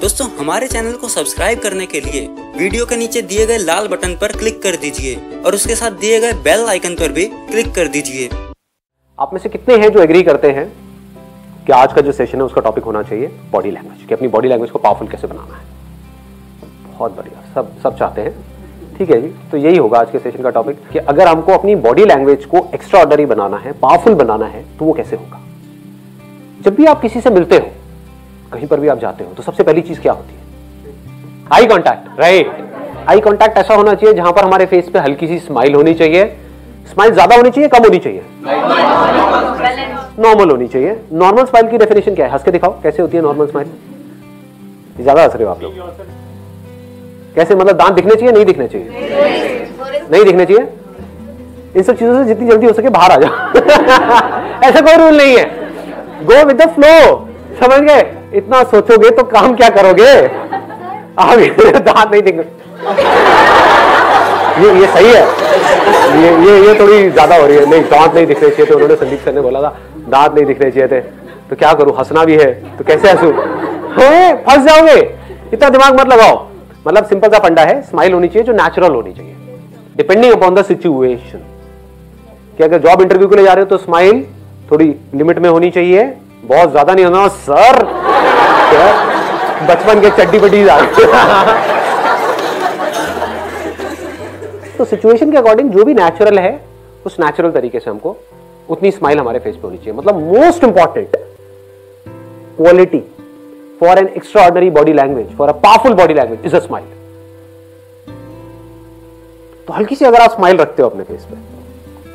दोस्तों हमारे चैनल को सब्सक्राइब करने के लिए वीडियो के नीचे दिए गए लाल बटन पर क्लिक कर दीजिए और उसके साथ दिए गए बेल आइकन पर भी क्लिक कर दीजिए। आप में से कितने हैं जो एग्री करते हैं कि आज का जो सेशन है उसका टॉपिक होना चाहिए बॉडी लैंग्वेज, कि अपनी बॉडी लैंग्वेज को पावरफुल कैसे बनाना है। बहुत बढ़िया, सब चाहते हैं। ठीक है जी, तो यही होगा आज के सेशन का टॉपिक कि अगर हमको अपनी बॉडी लैंग्वेज को एक्स्ट्रा ऑर्डिनरी बनाना है, पावरफुल बनाना है, तो वो कैसे होगा। जब भी आप किसी से मिलते हो, कहीं पर भी आप जाते हो, तो सबसे पहली चीज क्या होती है? Eye contact, right. Eye contact ऐसा होना चाहिए जहां पर हमारे फेस पे हल्की सी स्माइल होनी चाहिए। स्माइल ज्यादा होनी चाहिए, कम होनी चाहिए? नॉर्मल होनी चाहिए। नॉर्मल स्माइल की डेफिनेशन क्या है? हंस के दिखाओ, कैसे होती है नॉर्मल स्माइल? ज्यादा हंस रहे हो आप लोग। कैसे, मतलब दांत दिखने चाहिए, नहीं दिखने चाहिए? नहीं दिखने चाहिए। इन सब चीजों से जितनी जल्दी हो सके बाहर आ जाओ। ऐसा कोई रूल नहीं है, गो विद द फ्लो। समझ गए? इतना सोचोगे तो काम क्या करोगे? आप दांत नहीं दिख, ये सही है। ये थोड़ी ज्यादा हो रही है। नहीं, दांत नहीं दिखने चाहिए थे, उन्होंने संदीप सर ने बोला था दांत नहीं दिखने चाहिए थे, तो क्या करूं, हंसना भी है तो कैसे हंसू? फंस जाओगे, इतना दिमाग मत लगाओ। मतलब सिंपल सा फंडा है, स्माइल होनी चाहिए जो नेचुरल होनी चाहिए, डिपेंडिंग अपॉन द सिचुएशन। कि अगर जॉब इंटरव्यू के लिए जा रहे हो तो स्माइल थोड़ी लिमिट में होनी चाहिए, बहुत ज्यादा नहीं होना। सर बचपन के चड्डी बड्डी तो सिचुएशन के अकॉर्डिंग जो भी नेचुरल है उस नेचुरल तरीके से हमको उतनी स्माइल हमारे फेस पे होनी चाहिए। मतलब most important quality for an extra ordinary body language, for a powerful body language is a smile. तो हल्की सी अगर आप स्माइल रखते हो अपने फेस पे,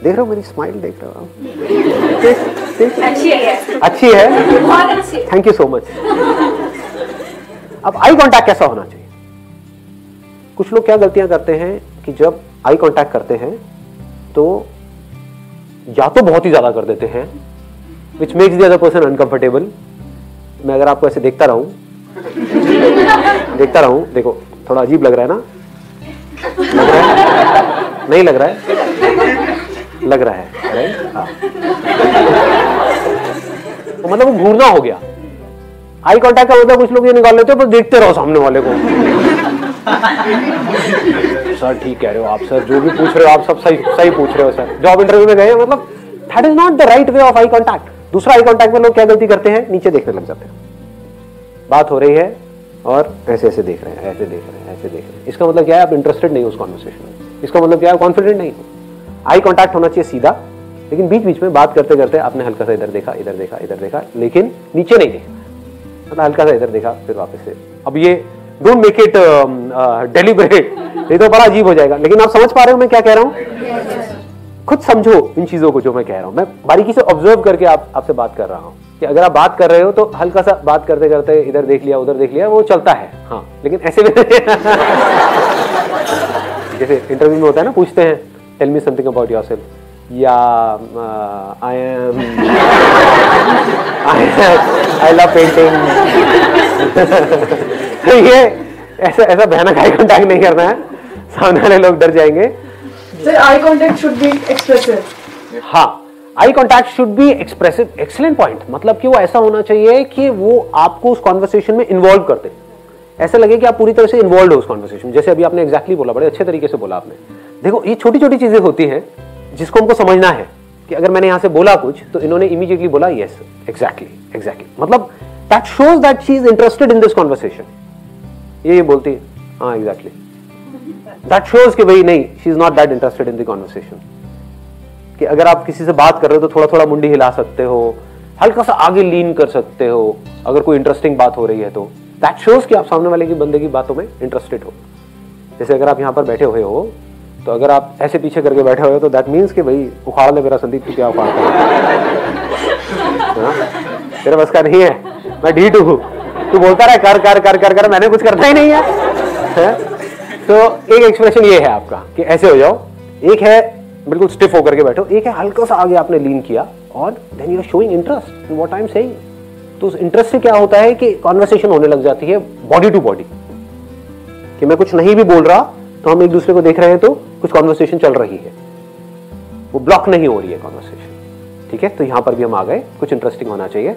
देख रहे हो मेरी स्माइल, देख रहे हो आप? अच्छी है, थैंक यू सो मच। अब आई कांटेक्ट कैसा होना चाहिए? कुछ लोग क्या गलतियां करते हैं कि जब आई कांटेक्ट करते हैं तो या तो बहुत ही ज्यादा कर देते हैं, which makes the other person uncomfortable. मैं अगर आपको ऐसे देखता रहूं, देखो थोड़ा अजीब लग रहा है ना? लग रहा है? नहीं लग रहा है? लग रहा है, राइट? हाँ। तो मतलब वो घूरना हो गया। आई कांटेक्ट का मतलब कुछ लोग ये निकाल लेते हो, बस देखते रहो सामने वाले को। सर ठीक कह रहे हो आप, सर जो भी पूछ रहे हो आप सब सही पूछ रहे हो सर। जॉब इंटरव्यू में गए, मतलब that is not the right way of eye contact. दूसरा आई कांटेक्ट में लोग क्या गलती करते हैं? नीचे देखने लग जाते हैं। बात हो रही है और ऐसे ऐसे देख रहे हैं, ऐसे देख रहे हैं, ऐसे देख रहे हैं। इसका मतलब क्या है? आप इंटरेस्टेड नहीं हो उस कॉन्वर्सेशन में। इसका मतलब क्या है? कॉन्फिडेंट नहीं हो। आई कांटेक्ट होना चाहिए सीधा, लेकिन बीच बीच में बात करते करते आपने हल्का सा इधर देखा, इधर देखा, इधर देखा, लेकिन नीचे नहीं देखा। मतलब हल्का सा इधर देखा, फिर वापस से। अब ये डोंट मेक इट डेलिबरेट, ये तो बड़ा अजीब हो जाएगा। लेकिन आप समझ पा रहे हो मैं क्या कह रहा हूं? खुद समझो इन चीजों को जो मैं कह रहा हूं। मैं बारीकी से ऑब्जर्व करके आपसे बात कर रहा हूं कि अगर आप बात कर रहे हो तो हल्का सा बात करते करते इधर देख लिया, उधर देख लिया, वो चलता है। हाँ, लेकिन ऐसे भी जैसे इंटरव्यू में होता है ना, पूछते हैं tell me something about yourself, या आई लव पेंटिंग। ये ऐसा भयानक आई कांटेक्ट नहीं करना है, सामने वाले लोग डर जाएंगे। Sir, eye contact should be expressive. हाँ, eye contact should be expressive. Excellent point. मतलब कि वो ऐसा होना चाहिए कि वो आपको उस कॉन्वर्सेशन में इन्वॉल्व करते, ऐसा लगे कि आप पूरी तरह से इन्वॉल्व हो उस कॉन्वर्सेशन। जैसे अभी आपने एग्जैक्टली बोला, बड़े अच्छे तरीके से बोला आपने। देखो, ये छोटी छोटी चीजें होती हैं जिसको हमको समझना है कि अगर मैंने यहां से बोला कुछ तो इन्होंने इमीडिएटली बोला यस, एग्जैक्टली। मतलब that shows that she is interested in this conversation. ये बोलती है हाँ एग्जैक्टली, दैट शोज कि भाई नहीं, she is not that interested in the conversation. कि अगर आप किसी से बात कर रहे हो तो थोड़ा थोड़ा मुंडी हिला सकते हो, हल्का सा आगे लीन कर सकते हो अगर कोई इंटरेस्टिंग बात हो रही है तो। दैट शोज कि आप सामने वाले की बंदे की बातों में इंटरेस्टेड हो। जैसे अगर आप यहां पर बैठे हुए हो तो अगर आप ऐसे पीछे करके बैठे हुए हो तो दैट मीन्स कि भाई उखाड़ ले मेरा संदीप, तू क्या उखाड़ता है? तेरे बस का नहीं है, मैं ढीठ हूं। तू बोलता रहा कर कर कर कर कर, मैंने कुछ करना ही नहीं है। तो एक एक्सप्रेशन ये है आपका कि ऐसे हो जाओ, एक है बिल्कुल स्टिफ होकर के बैठो, एक है हल्का सा आगे आपने लीन किया और then you are showing interest in what I am saying. तो उस इंटरेस्ट से क्या होता है कि कॉन्वर्सेशन होने लग जाती है बॉडी टू बॉडी, कि मैं कुछ नहीं भी बोल रहा तो हम एक दूसरे को देख रहे हैं तो कुछ कॉन्वर्सेशन चल रही है, वो ब्लॉक नहीं हो रही है कॉन्वर्सेशन। ठीक है, तो यहां पर भी हम आ गए, कुछ इंटरेस्टिंग होना चाहिए।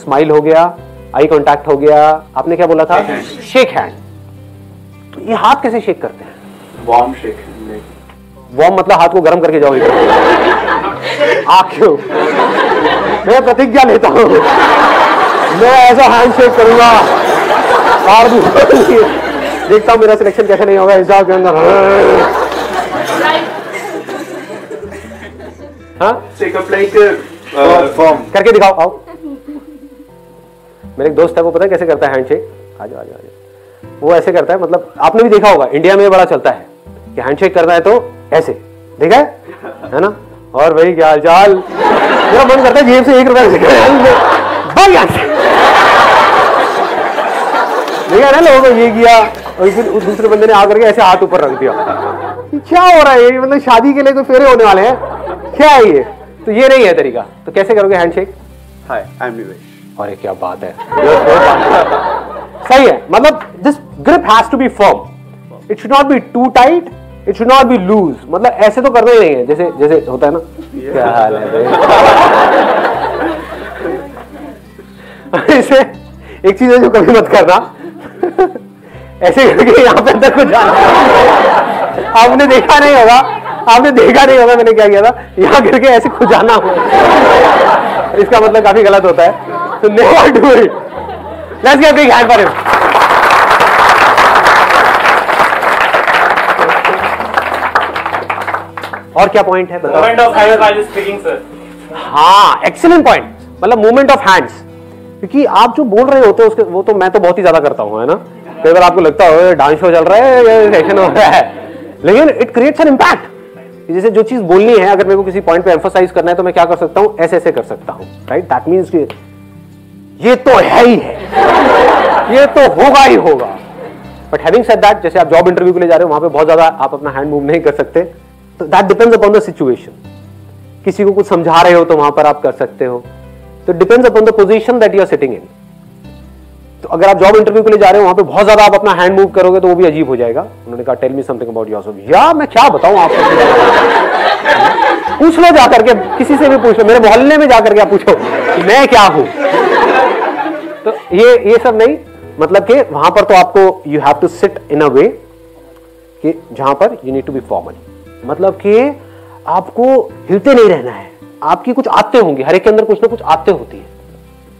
स्माइल हो गया, आई कांटेक्ट हो गया, आपने क्या बोला था? Shake hand. तो ये हाथ कैसे शेक करते हैं? Warm shake. वार्म मतलब हाथ को गर्म करके जाओ। क्यों? मैं प्रतिज्ञा लेता हूं, मैं ऐसा हैंड शेक करूंगा, देखता हूं मेरा सिलेक्शन कैसे नहीं होगा हिसाब के अंदर। हाँ करके दिखाओ, आओ। मेरे एक दोस्त है, वो पता है कैसे करता है हैंडशेक? आ जाओ। वो ऐसे करता है, मतलब आपने भी देखा होगा, इंडिया में बड़ा चलता है कि हैंडशेक करना है तो ऐसे, देखा है ना? और भाई क्या हाल चाल, मेरा मन करता है जेब से 1 रुपया देखा ना, लोगों ने ये किया और फिर उस दूसरे बंदे ने आकर के ऐसे हाथ ऊपर रख दिया। क्या हो रहा है ये? मतलब शादी के लिए कोई फेरे होने वाले हैं क्या है ये? तो ये नहीं है तरीका। तो कैसे करोगे हैंडशेक? हाय, आई एम निवेश। अरे क्या बात है, सही है। मतलब this grip has to be firm, it should not be too tight, it should not be loose. मतलब ऐसे तो करना ही नहीं है, जैसे जैसे होता है ना। क्या हाल है? ऐसे एक चीज है जो कभी मत करना, ऐसे करके यहाँ पे अंदर कुछ जाना। आपने देखा नहीं होगा मैंने क्या किया था, यहाँ करके ऐसे खुद जाना हो, इसका मतलब काफी गलत होता है। तो never do it. Let's give a big hand for him. और क्या पॉइंट है? Movement of hands while speaking sir. हाँ, एक्सीलेंट पॉइंट। मतलब मूवमेंट ऑफ हैंड्स, क्योंकि आप जो बोल रहे होते हो उसके, वो तो मैं तो बहुत ही ज्यादा करता हूँ, है ना? कई बार आपको लगता हो डांस शो चल रहा है या सेशन हो रहा है, लेकिन इट क्रिएट्स एन इम्पैक्ट। जैसे जो चीज बोलनी है, अगर मेरे को किसी पॉइंट पे एम्फसाइज करना है तो मैं क्या कर सकता हूँ? ऐसे ऐसे कर सकता हूँ, राइट? दैट मीन्स ये तो है ही है, ये तो होगा ही होगा। बट हैविंग सेड दैट, जैसे आप जॉब इंटरव्यू के लिए जा रहे हो, वहां पे बहुत ज्यादा आप अपना हैंड मूव नहीं कर सकते, तो that depends upon the situation. किसी को कुछ समझा रहे हो तो वहां पर आप कर सकते हो, तो depends upon the position that you are sitting in. तो अगर आप जॉब इंटरव्यू के लिए जा रहे हो, वहां पे बहुत ज्यादा आप अपना हैंड मूव करोगे तो वो भी अजीब हो जाएगा। उन्होंने कहा tell me something about yourself. या मैं क्या बताऊं आपको? पूछ लो जाकर के, किसी से भी पूछ लो, मेरे मोहल्ले में जाकर के आप पूछो मैं क्या हूं। तो ये सब नहीं, मतलब कि वहां पर तो आपको you have to sit in a way कि जहां पर you need to be formal. मतलब कि आपको हिलते नहीं रहना है, आपकी कुछ आदतें होंगी, हर एक के अंदर कुछ ना कुछ आदतें होती है।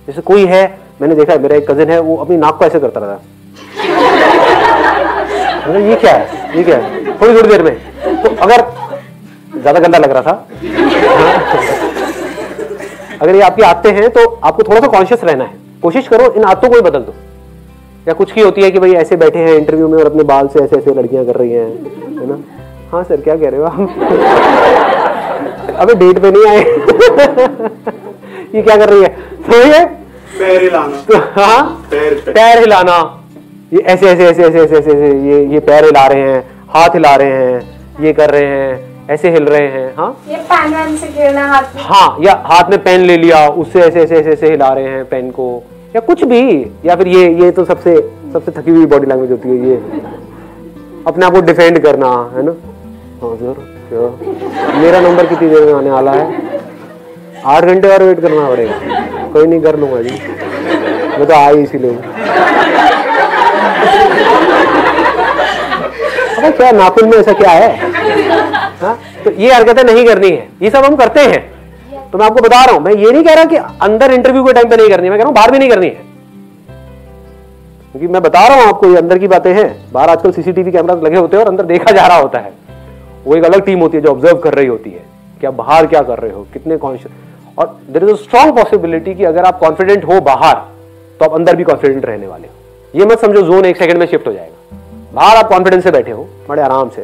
जैसे कोई है, मैंने देखा है, मेरा एक कजिन है, वो अपनी नाक को ऐसे करता रहता है। ये क्या है, ये क्या है? थोड़ी देर में तो अगर ज्यादा गंदा लग रहा था अगर ये आपकी आदतें हैं तो आपको थोड़ा सा कॉन्शियस रहना है। कोशिश करो इन आदतों को ही बदल दो। या कुछ की होती है कि भाई ऐसे बैठे हैं इंटरव्यू में और अपने बाल से ऐसे ऐसे लड़कियां कर रही हैं, है ना? हाँ सर, क्या कह रहे हो आप? अबे डेट पे नहीं आए। ये क्या कर रही है? तो ये पैर हिलाना, तो हाँ, पैर हिलाना, ये ऐसे ऐसे ऐसे ऐसे ऐसे ऐसे ये पैर हिला रहे हैं, हाथ हिला रहे हैं, ये कर रहे हैं, ऐसे हिल रहे हैं। हाँ, ये पेन से खेलना हाथ में। हाँ, या हाथ में पेन ले लिया, उससे ऐसे ऐसे ऐसे ऐसे हिला रहे हैं पेन को, या कुछ भी। या फिर ये तो सबसे थकी हुई बॉडी लैंग्वेज होती है, ये अपने आप को डिफेंड करना, है ना? हाँ सर, क्या मेरा नंबर कितनी देर में आने वाला है? 8 घंटे और वेट करना पड़ेगा। कोई नहीं, कर लूंगा जी, मैं तो आई इसीलिए। अरे क्या नाखून में ऐसा क्या है? हाँ, तो ये हरकतें नहीं करनी है, ये सब हम करते हैं। तो मैं आपको बता रहा हूं, मैं ये नहीं कह रहा कि अंदर इंटरव्यू के टाइम पे नहीं करनी है, मैं कह रहा हूं बाहर भी नहीं करनी है। क्योंकि मैं बता रहा हूं आपको, ये अंदर की बातें हैं। बाहर आजकल सीसीटीवी कैमरा लगे होते हैं और अंदर देखा जा रहा होता है। वो एक अलग टीम होती है जो ऑब्जर्व कर रही होती है कि आप बाहर क्या कर रहे हो, कितने कॉन्शियस। और there is a strong possibility कि अगर आप कॉन्फिडेंट हो बाहर, तो आप अंदर भी कॉन्फिडेंट रहने वाले हो। ये मत समझो जोन 1 सेकंड में शिफ्ट हो जाएगा। बाहर आप कॉन्फिडेंस से बैठे हो बड़े आराम से,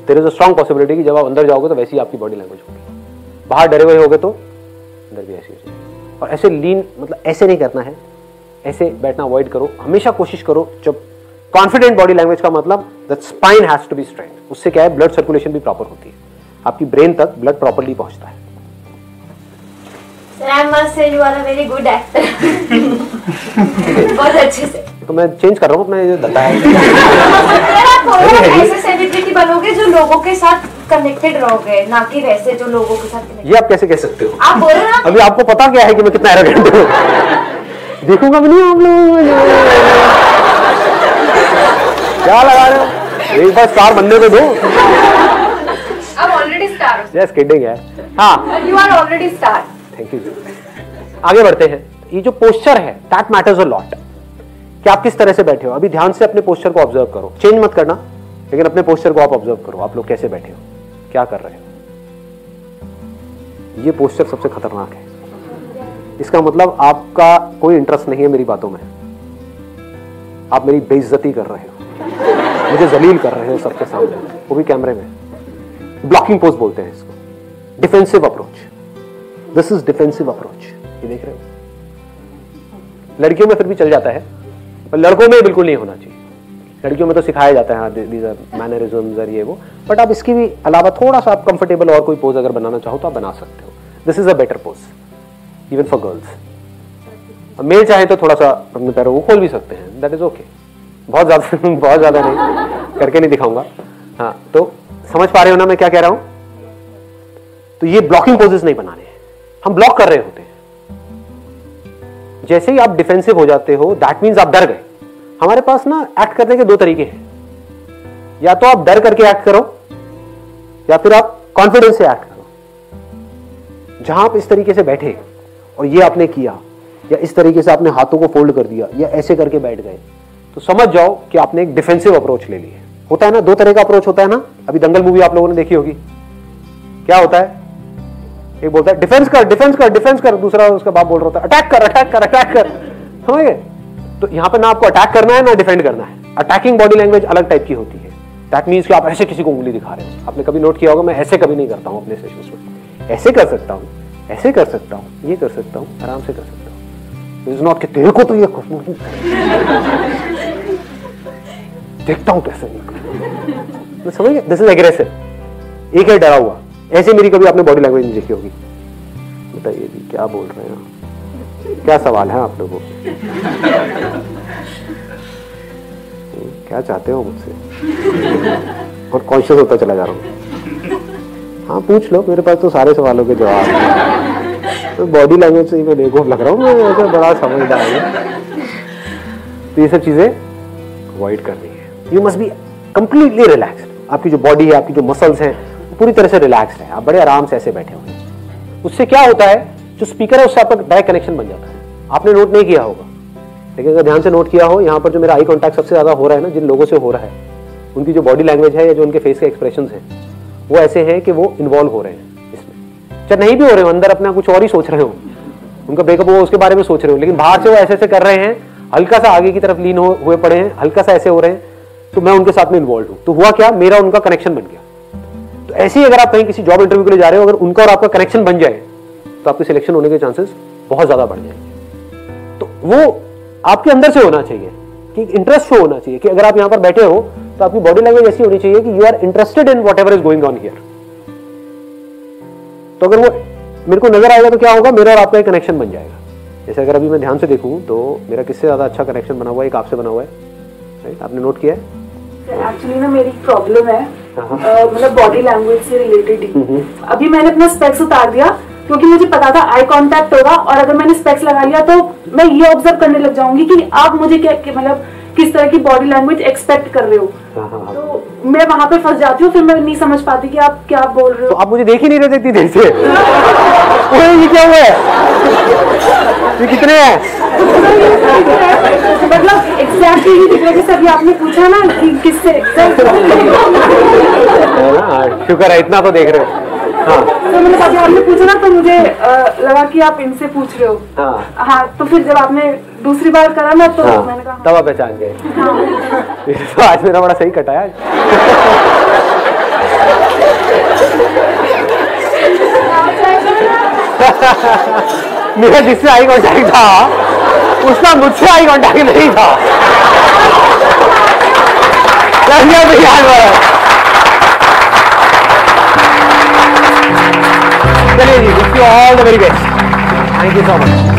there is a strong possibility कि जब आप अंदर जाओगे तो वैसी आपकी बॉडी लैंग्वेज होगी। बाहर डरे हुए होगे तो अंदर भी ऐसी होगी। और ऐसे लीन, मतलब ऐसे नहीं करना है, ऐसे बैठना अवॉइड करो। हमेशा कोशिश करो, जब कॉन्फिडेंट बॉडी लैंग्वेज का मतलब that spine has to be straight. उससे क्या है, ब्लड सर्कुलेशन भी प्रॉपर होती है, आपकी ब्रेन तक ब्लड प्रॉपर्ली पहुंचता है। Sir, I must say you are a very good actor. बहुत अच्छे से। तो मैं चेंज कर रहा हूँ अपना ये दत्ता है। आप ऐसे सेलिब्रिटी बनोगे जो लोगों के साथ कनेक्टेड रहोगे, ना कि वैसे जो लोगों के साथ connected। ये आप कैसे कह सकते हो? आप बोल रहे हो ना, अभी आपको पता क्या है कि मैं कितना एरोगेंट हूँ? देखूंगा भी नहीं आप लोग क्या लगा रहे हो, एक बार स्टार बनने को दो। अब ऑलरेडी स्टार। यस किडिंग है। हाँ you are already star. Thank you. आगे बढ़ते हैं। ये जो पोस्चर है दैट मैटर्स अ लॉट, कि आप किस तरह से बैठे हो। अभी ध्यान से अपने पोस्चर को ऑब्जर्व करो, चेंज मत करना, लेकिन अपने पोस्चर को आप ऑब्जर्व करो। आप लोग कैसे बैठे हो, क्या कर रहे हो। ये पोस्चर सबसे खतरनाक है। इसका मतलब आपका कोई इंटरेस्ट नहीं है मेरी बातों में, आप मेरी बेइज्जती कर रहे हो, मुझे जलील कर रहे हो सबके सामने, वो भी कैमरे में। ब्लॉकिंग पोज बोलते हैं इसको, defensive approach. This is defensive approach. ये देख रहे हो, लड़कियों में फिर भी चल जाता है, पर लड़कों में बिल्कुल नहीं होना चाहिए। लड़कियों में तो सिखाया जाता है दीज आर मैनरिज्म्स और ये वो, बट आप इसकी भी अलावा थोड़ा सा आप कंफर्टेबल और कोई पोज अगर बनाना चाहो तो आप बना सकते हो। This is a better pose even for girls. Male चाहे तो थोड़ा सा अपने पैरों को खोल भी सकते हैं, दैट इज ओके। बहुत ज्यादा नहीं करके नहीं दिखाऊंगा। हाँ, तो समझ पा रहे हो ना मैं क्या कह रहा हूं। तो ये ब्लॉकिंग पोजेस नहीं बनाने हैं, हम ब्लॉक कर रहे होते हैं। जैसे ही आप डिफेंसिव हो जाते हो दैट मीन्स आप डर गए। हमारे पास ना एक्ट करने के दो तरीके हैं, या तो आप डर करके एक्ट करो या फिर आप कॉन्फिडेंस से एक्ट करो। जहां आप इस तरीके से बैठे और ये आपने किया, या इस तरीके से आपने हाथों को फोल्ड कर दिया, या ऐसे करके बैठ गए, तो समझ जाओ कि आपने एक डिफेंसिव अप्रोच ले ली है। होता है ना, दो तरह का अप्रोच होता है ना। अभी दंगल मूवी आप लोगों ने देखी होगी। क्या होता है, एक बोलता है डिफेंस कर डिफेंस कर डिफेंस कर, दूसरा उसका बाप बोल रहा होता है अटैक कर अटैक कर अटैक कर। समझ गए। तो यहां पर ना आपको अटैक करना है ना डिफेंड करना है। अटैकिंग बॉडी लैंग्वेज अलग टाइप की होती है। दैट मीन्स कि आप ऐसे किसी को उंगली दिखा रहे हो। आपने कभी नोट किया होगा, मैं ऐसे कभी नहीं करता हूं अपने सेशंस में। ऐसे कर सकता हूं, ऐसे कर सकता हूं, ये कर सकता हूं, आराम से कर सकता हूं। इज नॉट कि तेरे को तो ये देखता हूं कैसे नहीं। समझ गए। This is aggressive. एक है डरा हुआ। ऐसे मेरी कभी आपने बॉडी लैंग्वेज नहीं देखी होगी। बताइए जी क्या बोल रहे हैं, क्या सवाल है आप लोगों को, क्या चाहते हो मुझसे। और कॉन्शियस होता चला जा रहा हूँ। हाँ पूछ लो, मेरे पास तो सारे सवालों के जवाब हैं। तो बॉडी लैंग्वेज से ही मैं बेवकूफ लग रहा हूँ, मैं ऐसा बड़ा समझदार हूँ। तो ये सब चीजें अवॉइड करनी है। You must be completely relaxed. आपकी जो बॉडी है, आपकी जो मसल्स हैं, पूरी तरह से रिलैक्स्ड है। आप बड़े आराम से ऐसे बैठे हुए हैं। उससे क्या होता है, जो स्पीकर है उससे आपका डायरेक्ट कनेक्शन बन जाता है। आपने नोट नहीं किया होगा, लेकिन अगर ध्यान से नोट किया हो, यहाँ पर जो मेरा आई कांटेक्ट सबसे ज्यादा हो रहा है ना, जिन लोगों से हो रहा है, उनकी जो बॉडी लैंग्वेज है या जो उनके फेस के एक्सप्रेशंस हैं, वो ऐसे हैं कि वो इन्वॉल्व हो रहे हैं इसमें। चाहे नहीं भी हो रहे हो, अंदर अपना कुछ और ही सोच रहे हो, उनका ब्रेकअप हुआ उसके बारे में सोच रहे हो, लेकिन बाहर से वो ऐसे ऐसे कर रहे हैं, हल्का सा आगे की तरफ लीन हुए पड़े हैं, हल्का सा ऐसे हो रहे हैं, तो मैं उनके साथ में इन्वॉल्व हूं। तो हुआ क्या, मेरा उनका कनेक्शन बन गया। तो ऐसे ही अगर आप कहीं किसी जॉब इंटरव्यू के लिए जा रहे हो, अगर उनका और आपका कनेक्शन बन जाए तो आपके सिलेक्शन होने के चांसेस बहुत ज्यादा बढ़ जाएंगे। तो वो आपके अंदर से होना चाहिए कि इंटरेस्ट शो होना चाहिए कि अगर आप यहां पर बैठे हो तो आपकी बॉडी लैंग्वेज ऐसी होनी चाहिए कि you are interested in whatever is going on here. तो अगर वो मेरे को नजर आएगा तो क्या होगा, मेरा और आपका एक कनेक्शन बन जाएगा। जैसे अगर अभी मैं ध्यान से देखूं तो मेरा किससे ज्यादा अच्छा कनेक्शन बना हुआ है, एक आपसे बना हुआ है, राइट? आपने नोट किया है? एक्चुअली ना मेरी प्रॉब्लम है, मतलब बॉडी लैंग्वेज से रिलेटेड ही। अभी मैंने अपना स्पेक्स उतार दिया क्योंकि मुझे पता था आई कांटेक्ट होगा, और अगर मैंने स्पेक्स लगा लिया तो मैं ये ऑब्जर्व करने लग जाऊंगी कि आप मुझे क्या मतलब किस तरह की बॉडी लैंग्वेज एक्सपेक्ट कर रहे हो। तो मैं वहां पे फंस जाती हूँ, फिर मैं नहीं समझ पाती कि आप क्या बोल रहे हो। तो आप मुझे देख ही नहीं रहे इतनी देर से। ये क्या हुआ है, ये कितने हैं? मतलब एग्जैक्टली ही दिख रहा है, जैसे अभी आपने पूछा ना कि किससे। शुक्र है इतना तो देख रहे हो। हाँ। तो मतलब अभी आपने पूछा ना तो मुझे लगा कि आप इनसे पूछ रहे हो। हाँ, तो फिर जब आपने दूसरी बार करा ना तो मैंने कहा तब आप पहचान गए। तो आज मेरा बड़ा सही कटा है। मेरा जिससे आई कांटेक्ट था उसका मुझसे आई कांटेक्ट नहीं था। चलिए जी, wish you all the very best. Thank you so much.